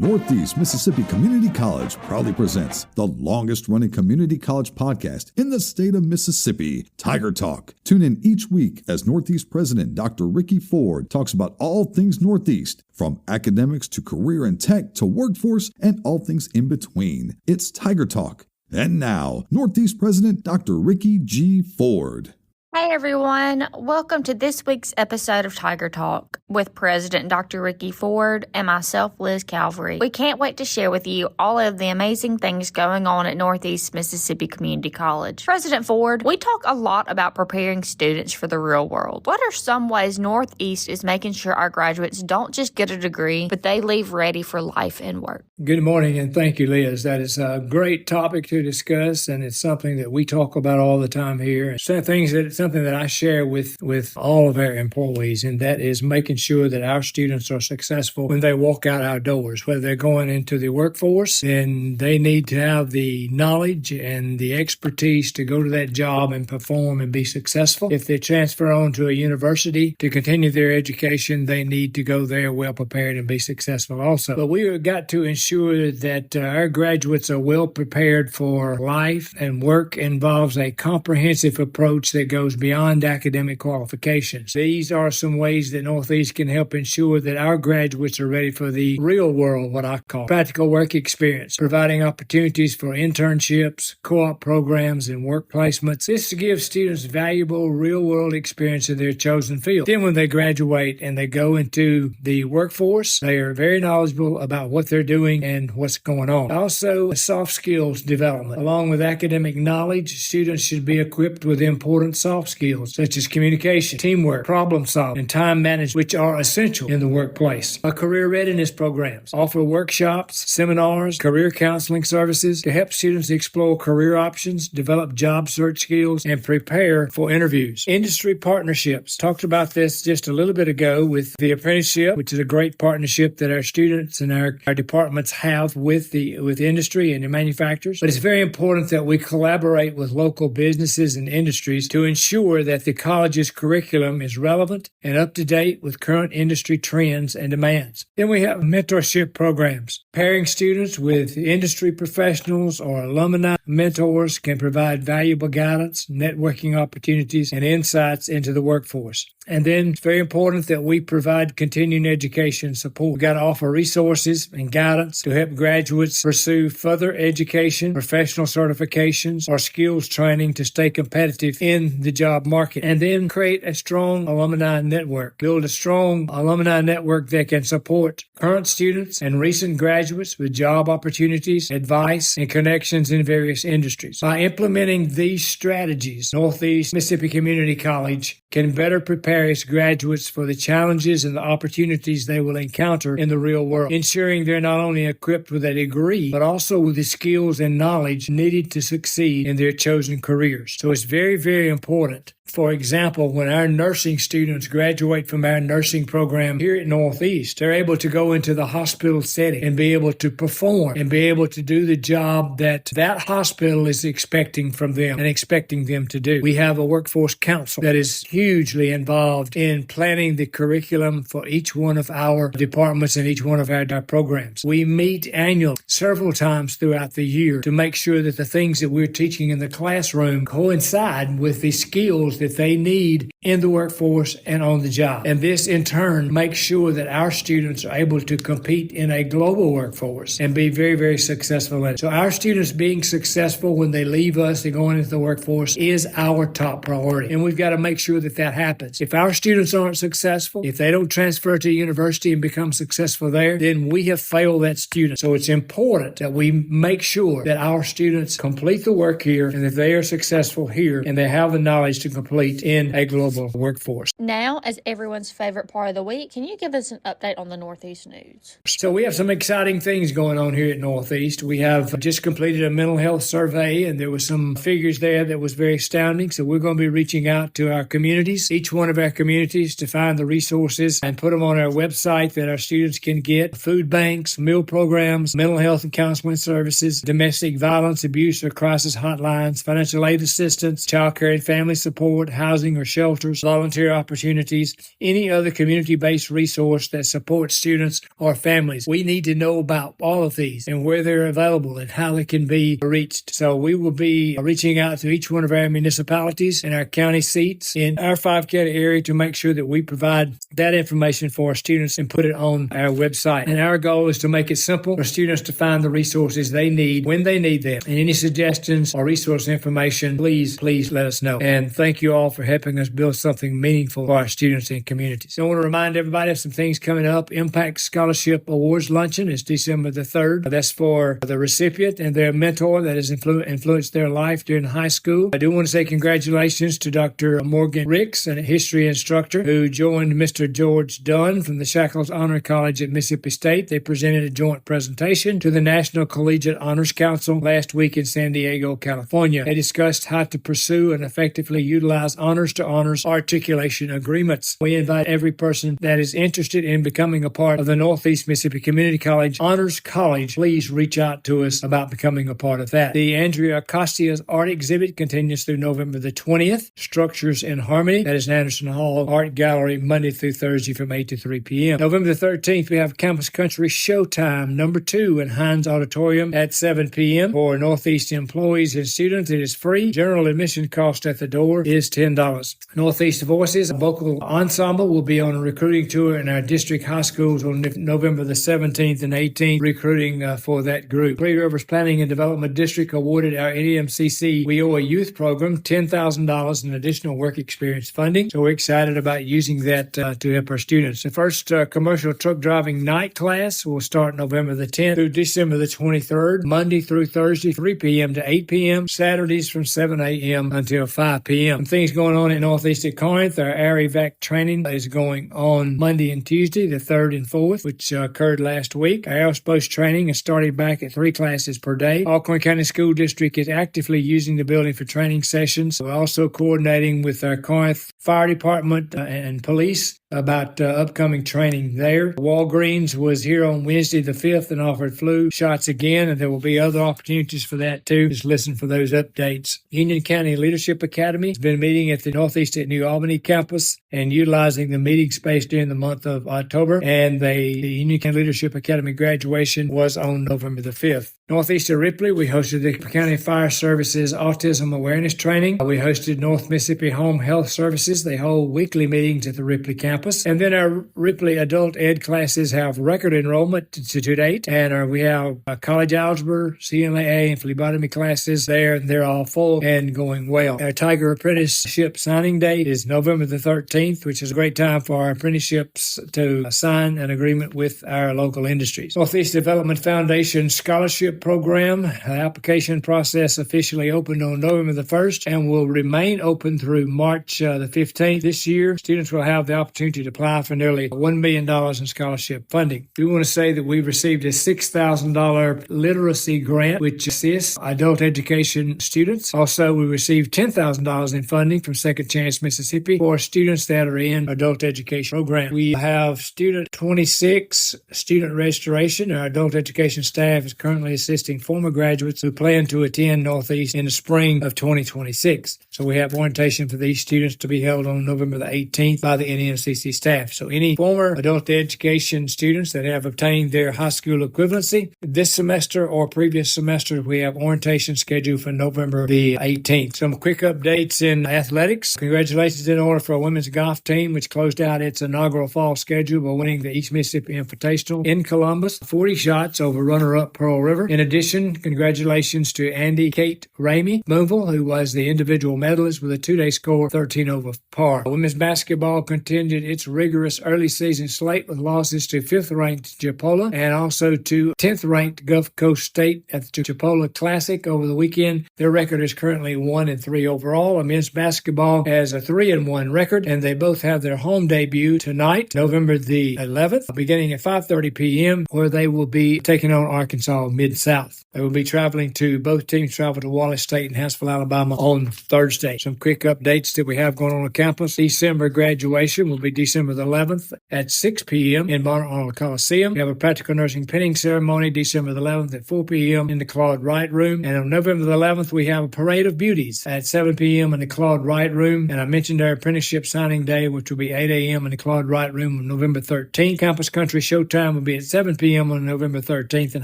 Northeast Mississippi Community College proudly presents the longest-running community college podcast in the state of Mississippi, Tiger Talk. Tune in each week as Northeast President Dr. Ricky Ford talks about all things Northeast, from academics to career and tech to workforce and all things in between. It's Tiger Talk. And now, Northeast President Dr. Ricky G. Ford. Hey everyone, welcome to this week's episode of Tiger Talk with President Dr. Ricky Ford and myself, Liz Calvery. We can't wait to share with you all of the amazing things going on at Northeast Mississippi Community College. President Ford, we talk a lot about preparing students for the real world. What are some ways Northeast is making sure our graduates don't just get a degree, but they leave ready for life and work? Good morning, and thank you, Liz. That is a great topic to discuss, and it's something that we talk about all the time here. Something that I share with all of our employees, and that is making sure that our students are successful when they walk out our doors. Whether they're going into the workforce, then they need to have the knowledge and the expertise to go to that job and perform and be successful. If they transfer on to a university to continue their education, they need to go there well prepared and be successful also. But we have got to ensure that our graduates are well prepared for life, and work involves a comprehensive approach that goes beyond academic qualifications. These are some ways that Northeast can help ensure that our graduates are ready for the real world, what I call practical work experience, providing opportunities for internships, co-op programs, and work placements. This gives students valuable real-world experience in their chosen field. Then when they graduate and they go into the workforce, they are very knowledgeable about what they're doing and what's going on. Also, soft skills development. Along with academic knowledge, students should be equipped with important soft skills such as communication, teamwork, problem solving, and time management, which are essential in the workplace. Our career readiness programs offer workshops, seminars, career counseling services to help students explore career options, develop job search skills, and prepare for interviews. Industry partnerships. Talked about this just a little bit ago with the apprenticeship, which is a great partnership that our students and our departments have with industry and the manufacturers. But it's very important that we collaborate with local businesses and industries to ensure that the college's curriculum is relevant and up to date with current industry trends and demands. Then we have mentorship programs. Pairing students with industry professionals or alumni mentors can provide valuable guidance, networking opportunities, and insights into the workforce. And then it's very important that we provide continuing education support. We've got to offer resources and guidance to help graduates pursue further education, professional certifications, or skills training to stay competitive in the job market. And then create a strong alumni network. Build a strong alumni network that can support current students and recent graduates with job opportunities, advice, and connections in various industries. By implementing these strategies, Northeast Mississippi Community College can better prepare its graduates for the challenges and the opportunities they will encounter in the real world, ensuring they're not only equipped with a degree, but also with the skills and knowledge needed to succeed in their chosen careers. So it's very, very important. For example, when our nursing students graduate from our nursing program here at Northeast, they're able to go into the hospital setting and be able to perform and be able to do the job that hospital is expecting from them and expecting them to do. We have a workforce council that is hugely involved in planning the curriculum for each one of our departments and each one of our programs. We meet annually several times throughout the year to make sure that the things that we're teaching in the classroom coincide with the skills that they need in the workforce and on the job. And this in turn makes sure that our students are able to compete in a global workforce and be very, very successful in it. So our students being successful when they leave us and going into the workforce is our top priority. And we've got to make sure that that happens. If our students aren't successful, if they don't transfer to university and become successful there, then we have failed that student. So it's important that we make sure that our students complete the work here, and if they are successful here and they have the knowledge to complete in a global workforce. Now, as everyone's favorite part of the week, can you give us an update on the Northeast news? So we have some exciting things going on here at Northeast. We have just completed a mental health survey, and there were some figures there that was very astounding. So we're going to be reaching out to our communities, each one of our communities, to find the resources and put them on our website that our students can get. Food banks, meal programs, mental health and counseling services, domestic violence, abuse or crisis hotlines, financial aid assistance, child care and family support, housing or shelter, shelters, volunteer opportunities, any other community-based resource that supports students or families. We need to know about all of these and where they're available and how they can be reached. So we will be reaching out to each one of our municipalities and our county seats in our 5-county area to make sure that we provide that information for our students and put it on our website. And our goal is to make it simple for students to find the resources they need when they need them. And any suggestions or resource information, please let us know. And thank you all for helping us build something meaningful for our students and communities. So I want to remind everybody of some things coming up. Impact Scholarship Awards Luncheon is December the 3rd. That's for the recipient and their mentor that has influenced their life during high school. I do want to say congratulations to Dr. Morgan Ricks, a history instructor who joined Mr. George Dunn from the Shackles Honor College at Mississippi State. They presented a joint presentation to the National Collegiate Honors Council last week in San Diego, California. They discussed how to pursue and effectively utilize honors-to-honors articulation agreements. We invite every person that is interested in becoming a part of the Northeast Mississippi Community College Honors College. Please reach out to us about becoming a part of that. The Andrea Costia's art exhibit continues through November the 20th. Structures in Harmony, that is in Anderson Hall Art Gallery, Monday through Thursday from 8 to 3 p.m. November the 13th, we have Campus Country Showtime #2 in Hines Auditorium at 7 p.m. For Northeast employees and students, it is free. General admission cost at the door is $10. Northeast Voices, a vocal ensemble, will be on a recruiting tour in our district high schools on November the 17th and 18th, recruiting for that group. Three Rivers Planning and Development District awarded our NEMCC We Owe a Youth program $10,000 in additional work experience funding. So we're excited about using that to help our students. The first commercial truck driving night class will start November the 10th through December the 23rd, Monday through Thursday, 3 p.m. to 8 p.m., Saturdays from 7 a.m. until 5 p.m. Some things going on in Northeast at Corinth. Our air evac training is going on Monday and Tuesday, the 3rd and 4th, which occurred last week. Our aerospace training is starting back at 3 classes per day. Alcorn County School District is actively using the building for training sessions. We're also coordinating with our Corinth Fire Department and police about upcoming training there. Walgreens was here on Wednesday the 5th and offered flu shots again, and there will be other opportunities for that too. Just listen for those updates. Union County Leadership Academy has been meeting at the Northeast at New Albany campus and utilizing the meeting space during the month of October, and the Union County Leadership Academy graduation was on November the 5th. Northeast at Ripley, we hosted the County Fire Services Autism Awareness Training. We hosted North Mississippi Home Health Services. They hold weekly meetings at the Ripley campus. And then our Ripley adult ed classes have record enrollment to date. And we have college algebra, CMAA, and phlebotomy classes there. They're all full and going well. Our Tiger Apprenticeship signing date is November the 13th, which is a great time for our apprenticeships to sign an agreement with our local industries. Northeast Development Foundation Scholarship Program. The application process officially opened on November the 1st and will remain open through March the 15th. This year, students will have the opportunity to apply for nearly $1 million in scholarship funding. We want to say that we've received a $6,000 literacy grant, which assists adult education students. Also, we received $10,000 in funding from Second Chance Mississippi for students that are in adult education program. We have student 26 student registration. Our adult education staff is currently assisting former graduates who plan to attend Northeast in the spring of 2026. So we have orientation for these students to be held on November the 18th by the NEMCC staff. So any former adult education students that have obtained their high school equivalency this semester or previous semester, we have orientation scheduled for November the 18th. Some quick updates in athletics. Congratulations in order for a women's golf team, which closed out its inaugural fall schedule by winning the East Mississippi Invitational in Columbus, 40 shots over runner-up Pearl River. In addition, congratulations to Andy Kate Ramey Moonville, who was the individual medalist with a two-day score 13 over par. Women's basketball continued its rigorous early season slate with losses to 5th-ranked Chipola and also to 10th-ranked Gulf Coast State at the Chipola Classic over the weekend. Their record is currently 1-3 overall. Men's basketball has a 3-1 record, and they both have their home debut tonight, November the 11th, beginning at 5:30 p.m., where they will be taking on Arkansas Mid-South. south. They will be traveling to, both teams travel to Wallace State and Haskell, Alabama on Thursday. Some quick updates that we have going on campus. December graduation will be December the 11th at 6 p.m. in Mount Arnold Coliseum. We have a practical nursing pinning ceremony December the 11th at 4 p.m. in the Claude Wright Room. And on November the 11th, we have a parade of beauties at 7 p.m. in the Claude Wright Room. And I mentioned our apprenticeship signing day, which will be 8 a.m. in the Claude Wright Room on November 13th. Campus Country Showtime will be at 7 p.m. on November 13th in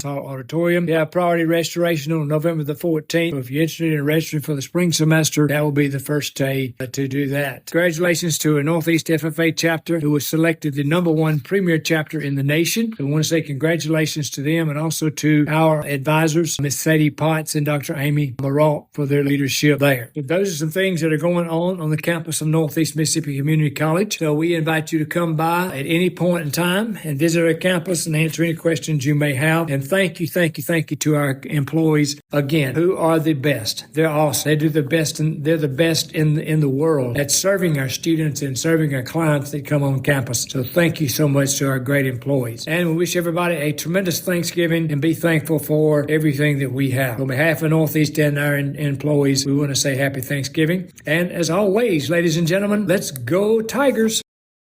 Hall Auditorium. We have priority restoration on November the 14th. So if you're interested in registering for the spring semester, that will be the first day to do that. Congratulations to a Northeast FFA chapter who was selected the #1 premier chapter in the nation. I want to say congratulations to them and also to our advisors, Ms. Sadie Potts and Dr. Amy Maralt, for their leadership there. So those are some things that are going on the campus of Northeast Mississippi Community College. So we invite you to come by at any point in time and visit our campus and answer any questions you may have. And thank you to our employees again, who are the best. They're awesome. They do the best, and they're the best in the world at serving our students and serving our clients that come on campus. So thank you so much to our great employees. And we wish everybody a tremendous Thanksgiving and be thankful for everything that we have. On behalf of Northeast and our employees, we want to say happy Thanksgiving. And as always, ladies and gentlemen, let's go Tigers.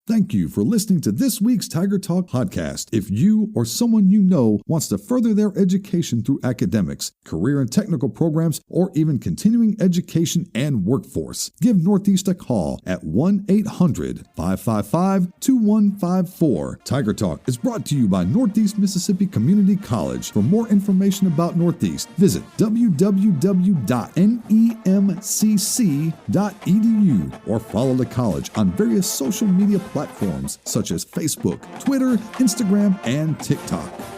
Thank you for listening to this week's Tiger Talk podcast. If you or someone you know wants to further their education through academics, career and technical programs, or even continuing education and workforce, give Northeast a call at 1-800-555-2154. Tiger Talk is brought to you by Northeast Mississippi Community College. For more information about Northeast, visit www.nemcc.edu or follow the college on various social media platforms such as Facebook, Twitter, Instagram, and TikTok.